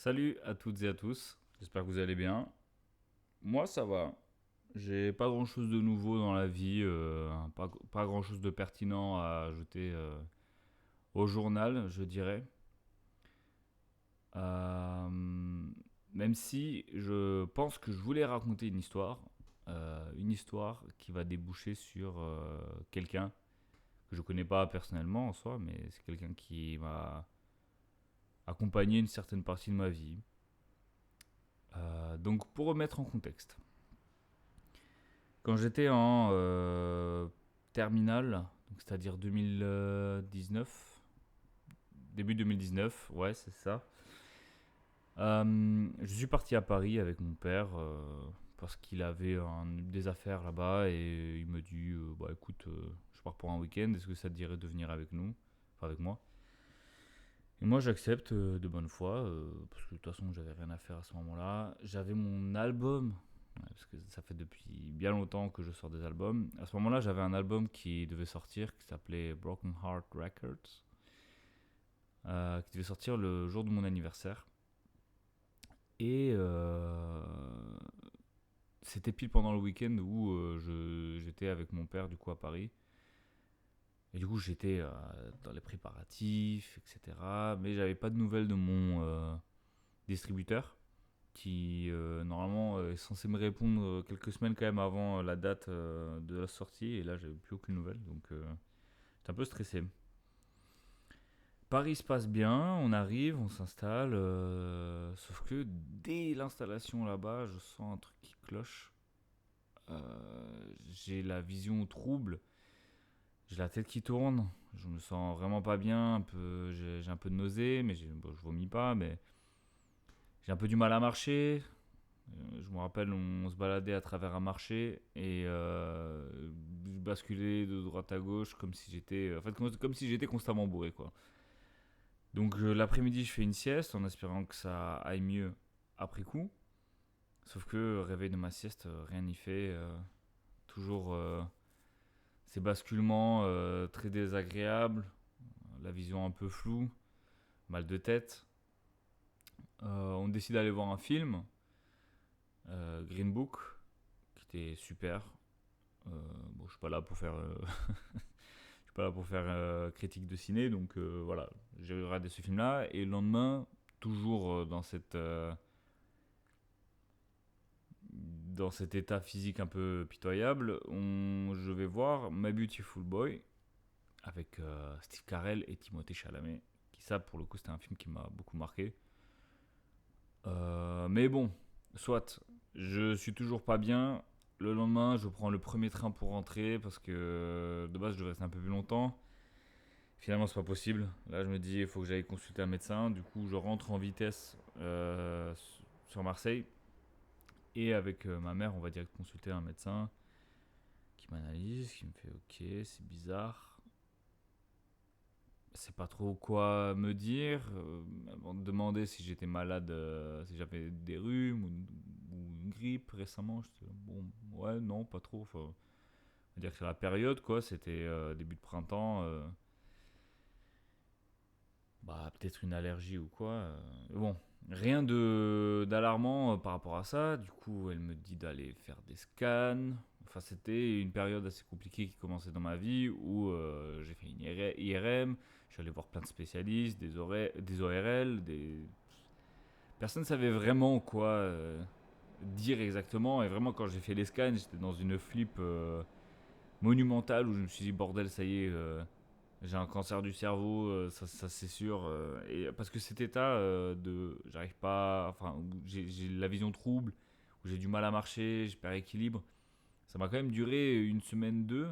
Salut à toutes et à tous, j'espère que vous allez bien. Moi ça va, j'ai pas grand chose de nouveau dans la vie, pas grand chose de pertinent à ajouter au journal, je dirais. Euh, Même si je pense que je voulais raconter une histoire qui va déboucher sur quelqu'un que je connais pas personnellement en soi, mais c'est quelqu'un qui m'a accompagné une certaine partie de ma vie. Donc pour remettre en contexte. Quand j'étais en terminale, donc c'est-à-dire 2019, début 2019, ouais, c'est ça. Je suis parti à Paris avec mon père parce qu'il avait des affaires là-bas et il me dit bah écoute, je pars pour un week-end, est-ce que ça te dirait de venir avec nous, enfin avec moi. Et moi j'accepte de bonne foi parce que de toute façon j'avais rien à faire à ce moment-là. J'avais mon album. Ouais, parce que ça fait depuis bien longtemps que je sors des albums. À ce moment-là, j'avais un album qui devait sortir, qui s'appelait Broken Heart Records, qui devait sortir le jour de mon anniversaire. Et c'était pile pendant le week-end où j'étais avec mon père du coup à Paris. Et du coup, j'étais dans les préparatifs, etc. Mais j'avais pas de nouvelles de mon distributeur, qui normalement est censé me répondre quelques semaines quand même avant la date de la sortie. Et là, j'avais plus aucune nouvelle, donc j'étais un peu stressé. Paris se passe bien, on arrive, on s'installe, sauf que dès l'installation là-bas, je sens un truc qui cloche. J'ai la vision trouble, j'ai la tête qui tourne, je me sens vraiment pas bien, j'ai un peu de nausée, mais bon, je vomis pas, mais j'ai un peu du mal à marcher. Je me rappelle, on se baladait à travers un marché et je basculais de droite à gauche comme si j'étais, en fait, comme si j'étais constamment bourré, quoi. Donc l'après-midi, je fais une sieste en espérant que ça aille mieux après coup. Sauf que réveil de ma sieste, rien n'y fait. Toujours ces basculements très désagréables, la vision un peu floue, mal de tête. On décide d'aller voir un film, Green Book, qui était super. Bon, je suis pas là pour faire, je suis pas là pour faire critique de ciné, donc voilà, j'ai regardé ce film-là et le lendemain, toujours dans cet état physique un peu pitoyable, je vais voir My Beautiful Boy avec Steve Carell et Timothée Chalamet. Qui ça, pour le coup, c'était un film qui m'a beaucoup marqué. Mais bon, soit, je suis toujours pas bien. Le lendemain, je prends le premier train pour rentrer parce que de base, je devais rester un peu plus longtemps. Finalement, c'est pas possible. Là, je me dis, il faut que j'aille consulter un médecin. Du coup, je rentre en vitesse sur Marseille. Et avec ma mère, on va direct consulter un médecin qui m'analyse, qui me fait ok, c'est bizarre. C'est pas trop quoi me dire. Avant de demander si j'étais malade, si j'avais des rhumes ou une grippe récemment. J'étais bon, ouais, non, pas trop. Enfin, on va dire que c'est la période, quoi. C'était début de printemps. Bah, peut-être une allergie ou quoi. Bon, rien de d'alarmant par rapport à ça. Du coup, elle me dit d'aller faire des scans. Enfin, c'était une période assez compliquée qui commençait dans ma vie où j'ai fait une IRM. Je suis allé voir plein de spécialistes, des ORL, des... Personne ne savait vraiment quoi dire exactement. Et vraiment, quand j'ai fait les scans, j'étais dans une flip monumentale où je me suis dit, bordel, ça y est, j'ai un cancer du cerveau, ça c'est sûr. Et parce que cet état de, j'arrive pas, enfin, où j'ai la vision trouble, où j'ai du mal à marcher, j'ai perds équilibre. Ça m'a quand même duré une semaine, deux.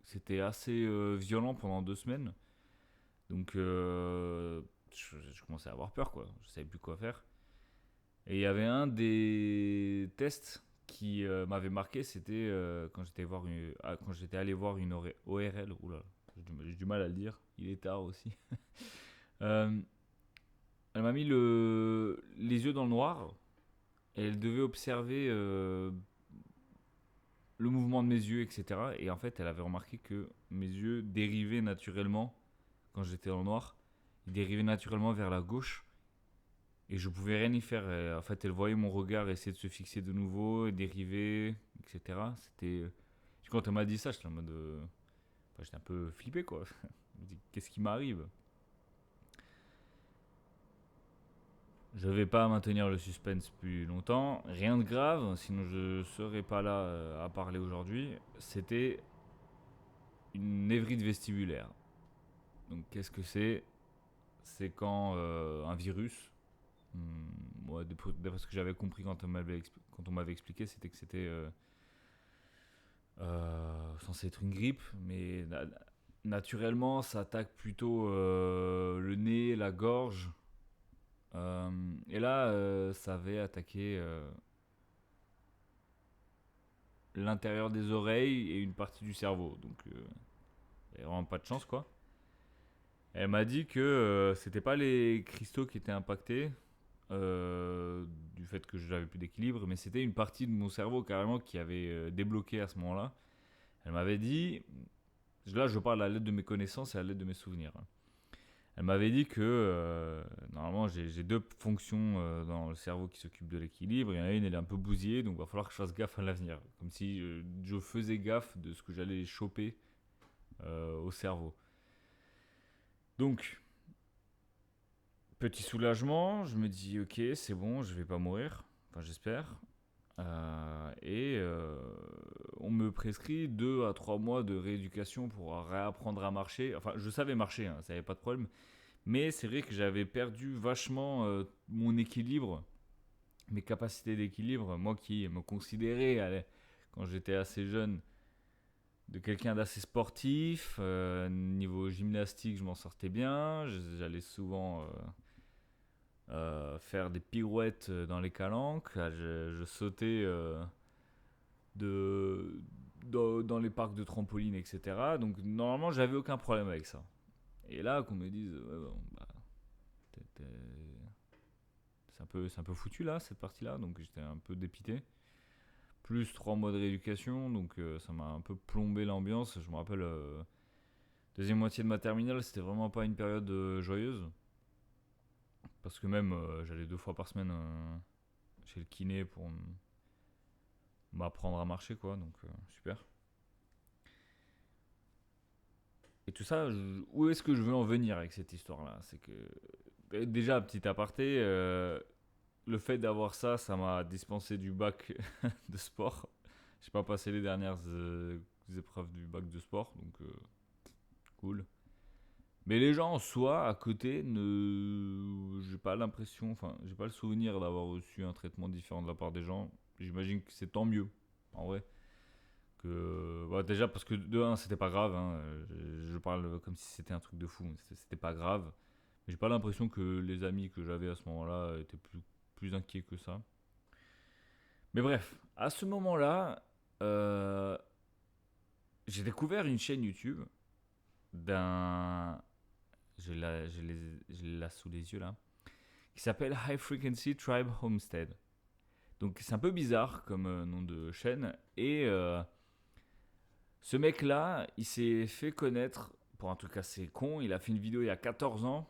C'était assez violent pendant 2 semaines. Donc, je commençais à avoir peur, quoi. Je savais plus quoi faire. Et il y avait un des tests qui m'avait marqué, c'était quand j'étais allé voir une ORL. Oula, j'ai du mal à le dire. Il est tard aussi. Euh, Elle m'a mis les yeux dans le noir et elle devait observer le mouvement de mes yeux, etc. Et en fait, elle avait remarqué que mes yeux dérivaient naturellement quand j'étais dans le noir. Ils dérivaient naturellement vers la gauche. Et je pouvais rien y faire. Et en fait, elle voyait mon regard essayer de se fixer de nouveau, et dériver, etc. C'était. Quand elle m'a dit ça, j'étais en mode. Enfin, j'étais un peu flippé, quoi. Je me dis, qu'est-ce qui m'arrive? Je vais pas maintenir le suspense plus longtemps. Rien de grave, sinon je serais pas là à parler aujourd'hui. C'était une névrite vestibulaire. Donc, qu'est-ce que c'est? C'est quand un virus, moi, d'après ce que j'avais compris quand on m'avait expliqué, c'était que c'était censé être une grippe, mais naturellement, ça attaque plutôt le nez, la gorge. Et là, ça avait attaqué l'intérieur des oreilles et une partie du cerveau. Donc, il n'y a vraiment pas de chance, quoi. Elle m'a dit que c'était pas les cristaux qui étaient impactés, du fait que j'avais plus d'équilibre, mais c'était une partie de mon cerveau carrément qui avait débloqué à ce moment-là. Elle m'avait dit, là je parle à l'aide de mes connaissances et à l'aide de mes souvenirs, hein. Elle m'avait dit que normalement j'ai deux fonctions dans le cerveau qui s'occupent de l'équilibre. Il y en a une, elle est un peu bousillée, donc il va falloir que je fasse gaffe à l'avenir. Comme si je faisais gaffe de ce que j'allais choper au cerveau. Donc, petit soulagement, je me dis ok, c'est bon, je vais pas mourir. Enfin, j'espère. Et on me prescrit 2 à 3 mois de rééducation pour réapprendre à marcher. Enfin, je savais marcher, hein, ça n'avait pas de problème. Mais c'est vrai que j'avais perdu vachement mon équilibre, mes capacités d'équilibre. Moi qui me considérais, quand j'étais assez jeune, de quelqu'un d'assez sportif. Niveau gymnastique, je m'en sortais bien. J'allais souvent faire des pirouettes dans les calanques. Je sautais de, dans les parcs de trampoline, etc. Donc normalement, j'avais aucun problème avec ça. Et là, qu'on me dise, ouais, bon, bah, c'est un peu foutu là, cette partie-là. Donc j'étais un peu dépité. Plus 3 mois de rééducation, donc ça m'a un peu plombé l'ambiance. Je me rappelle, deuxième moitié de ma terminale, c'était vraiment pas une période joyeuse. Parce que même, j'allais 2 fois par semaine chez le kiné pour m'apprendre à marcher, quoi. Donc super. Et tout ça, où est-ce que je veux en venir avec cette histoire-là? C'est que, déjà, petit aparté, le fait d'avoir ça, ça m'a dispensé du bac de sport. J'ai pas passé les dernières épreuves du bac de sport, donc cool. Mais les gens en soi, à côté, j'ai pas l'impression, enfin, j'ai pas le souvenir d'avoir reçu un traitement différent de la part des gens. J'imagine que c'est tant mieux, en vrai. Bah, déjà parce que de un, c'était pas grave, hein. Je parle comme si c'était un truc de fou, mais c'était pas grave. Mais j'ai pas l'impression que les amis que j'avais à ce moment-là étaient plus inquiets que ça. Mais bref, à ce moment-là, euh, j'ai découvert une chaîne YouTube d'un. J'ai là sous les yeux là. Qui s'appelle High Frequency Tribe Homestead. Donc c'est un peu bizarre comme nom de chaîne. Et ce mec-là, il s'est fait connaître pour un truc assez con. Il a fait une vidéo il y a 14 ans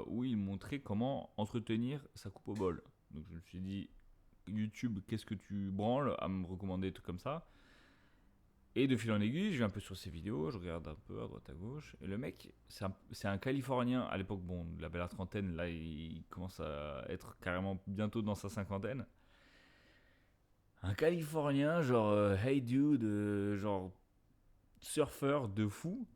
où il montrait comment entretenir sa coupe au bol. Donc je me suis dit, YouTube, qu'est-ce que tu branles à me recommander des trucs comme ça? Et de fil en aiguille, je vais un peu sur ses vidéos, je regarde un peu à droite à gauche. Et le mec, c'est un Californien. À l'époque, bon, il avait la trentaine. Là, il commence à être carrément bientôt dans sa cinquantaine. Un Californien, genre Hey Dude, genre surfeur de fou,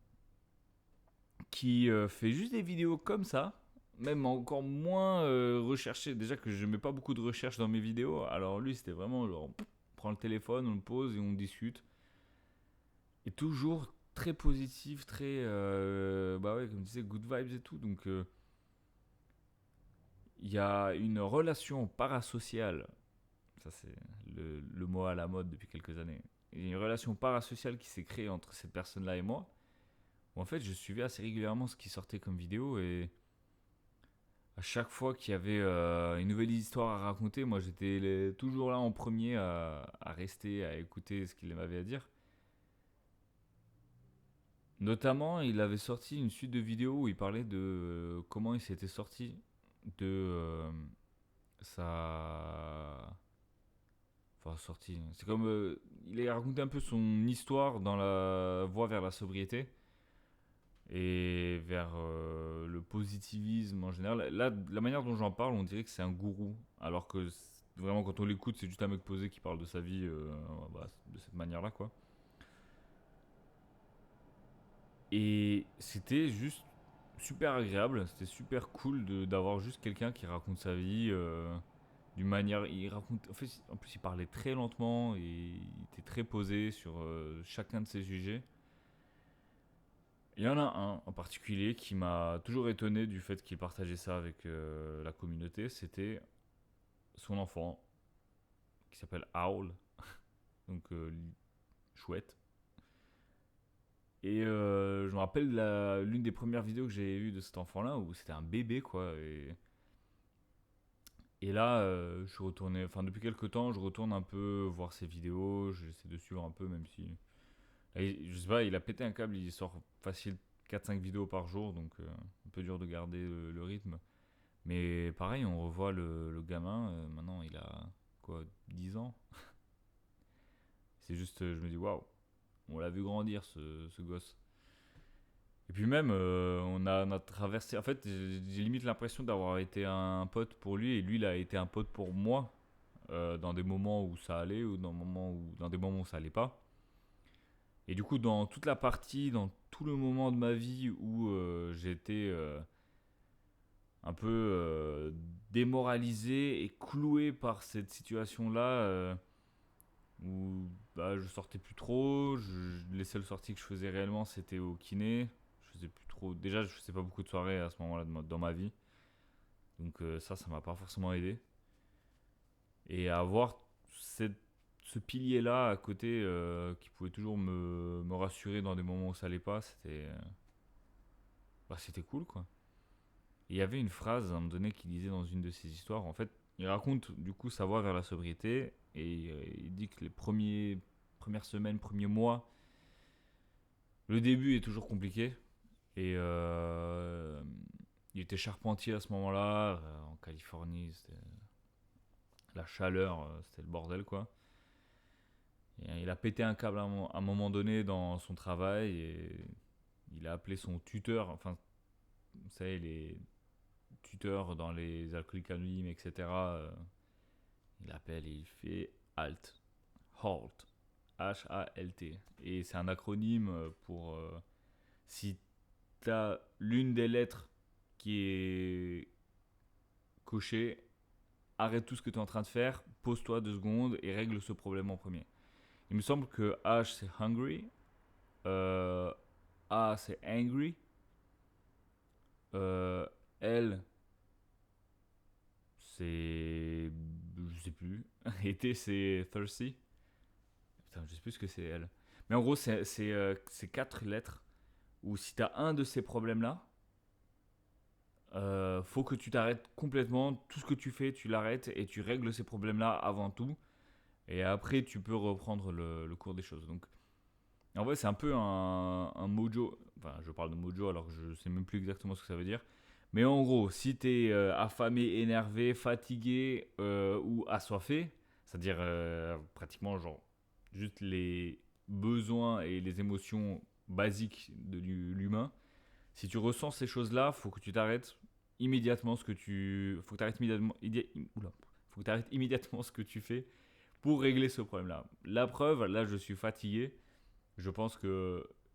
qui fait juste des vidéos comme ça, même encore moins recherché. Déjà que je mets pas beaucoup de recherche dans mes vidéos, alors lui c'était vraiment genre, on prend le téléphone, on le pose et on discute. Et toujours très positif, très, bah ouais, comme tu disais, good vibes et tout. Donc il y a une relation parasociale, ça c'est le mot à la mode depuis quelques années. Il y a une relation parasociale qui s'est créée entre cette personne-là et moi, où en fait je suivais assez régulièrement ce qui sortait comme vidéo et à chaque fois qu'il y avait une nouvelle histoire à raconter, moi j'étais toujours là en premier à rester, à écouter ce qu'il m'avait à dire. Notamment, il avait sorti une suite de vidéos où il parlait de comment il s'était sorti de sa enfin sortie. C'est comme il a raconté un peu son histoire dans la voie vers la sobriété et vers le positivisme en général. Là, la manière dont j'en parle, on dirait que c'est un gourou, alors que vraiment quand on l'écoute, c'est juste un mec posé qui parle de sa vie de cette manière-là, quoi. Et c'était juste super agréable, c'était super cool d'avoir juste quelqu'un qui raconte sa vie d'une manière. Il raconte, en plus, il parlait très lentement et il était très posé sur chacun de ses sujets. Il y en a un en particulier qui m'a toujours étonné du fait qu'il partageait ça avec la communauté. C'était son enfant qui s'appelle Owl, donc chouette. Et je me rappelle l'une des premières vidéos que j'ai vues de cet enfant-là où c'était un bébé quoi. Et là, je suis retourné, enfin depuis quelques temps, je retourne un peu voir ses vidéos, j'essaie de suivre un peu, même si. Là, je sais pas, il a pété un câble, il sort facile 4-5 vidéos par jour, donc un peu dur de garder le rythme. Mais pareil, on revoit le gamin, maintenant il a quoi, 10 ans. C'est juste, je me dis waouh, on l'a vu grandir ce gosse. Et puis même, on a traversé. En fait, j'ai limite l'impression d'avoir été un pote pour lui et lui, il a été un pote pour moi dans des moments où ça allait ou dans des moments où ça allait pas. Et du coup, dans toute la partie, dans tout le moment de ma vie où j'étais un peu démoralisé et cloué par cette situation-là, où bah, je sortais plus trop, les seules sorties que je faisais réellement c'était au kiné. Je faisais plus trop. Déjà, je faisais pas beaucoup de soirées à ce moment-là dans ma vie, donc ça m'a pas forcément aidé. Et avoir ce pilier-là à côté qui pouvait toujours me rassurer dans des moments où ça allait pas, c'était cool quoi. Et il y avait une phrase à un moment donné qu'il disait dans une de ses histoires. En fait, il raconte du coup sa voie vers la sobriété et il dit que les premières semaines, premiers mois, le début est toujours compliqué. Et il était charpentier à ce moment-là en Californie. C'était la chaleur, c'était le bordel quoi. Et il a pété un câble à un moment donné dans son travail et il a appelé son tuteur. Enfin, vous savez, les tuteurs dans les alcooliques anonymes, etc. Il appelle et il fait HALT. HALT. H-A-L-T. Et c'est un acronyme pour si t'as l'une des lettres qui est cochée, arrête tout ce que tu es en train de faire, pose-toi 2 secondes et règle ce problème en premier. Il me semble que H c'est hungry, euh, A c'est angry, euh, L c'est. Je sais plus. Et T c'est thirsty. Putain, je sais plus ce que c'est L. Mais en gros, c'est 4 lettres où si t'as un de ces problèmes-là, faut que tu t'arrêtes complètement. Tout ce que tu fais, tu l'arrêtes et tu règles ces problèmes-là avant tout. Et après, tu peux reprendre le cours des choses. Donc, en vrai, c'est un peu un mojo. Enfin, je parle de mojo alors que je sais même plus exactement ce que ça veut dire. Mais en gros, si t'es affamé, énervé, fatigué ou assoiffé, c'est-à-dire pratiquement genre juste les besoins et les émotions basiques de l'humain, si tu ressens ces choses-là, faut que tu t'arrêtes immédiatement ce que tu. Faut que tu arrêtes immédiatement. Oula. Faut que tu arrêtes immédiatement ce que tu fais pour régler ce problème-là. La preuve, là je suis fatigué. Je pense que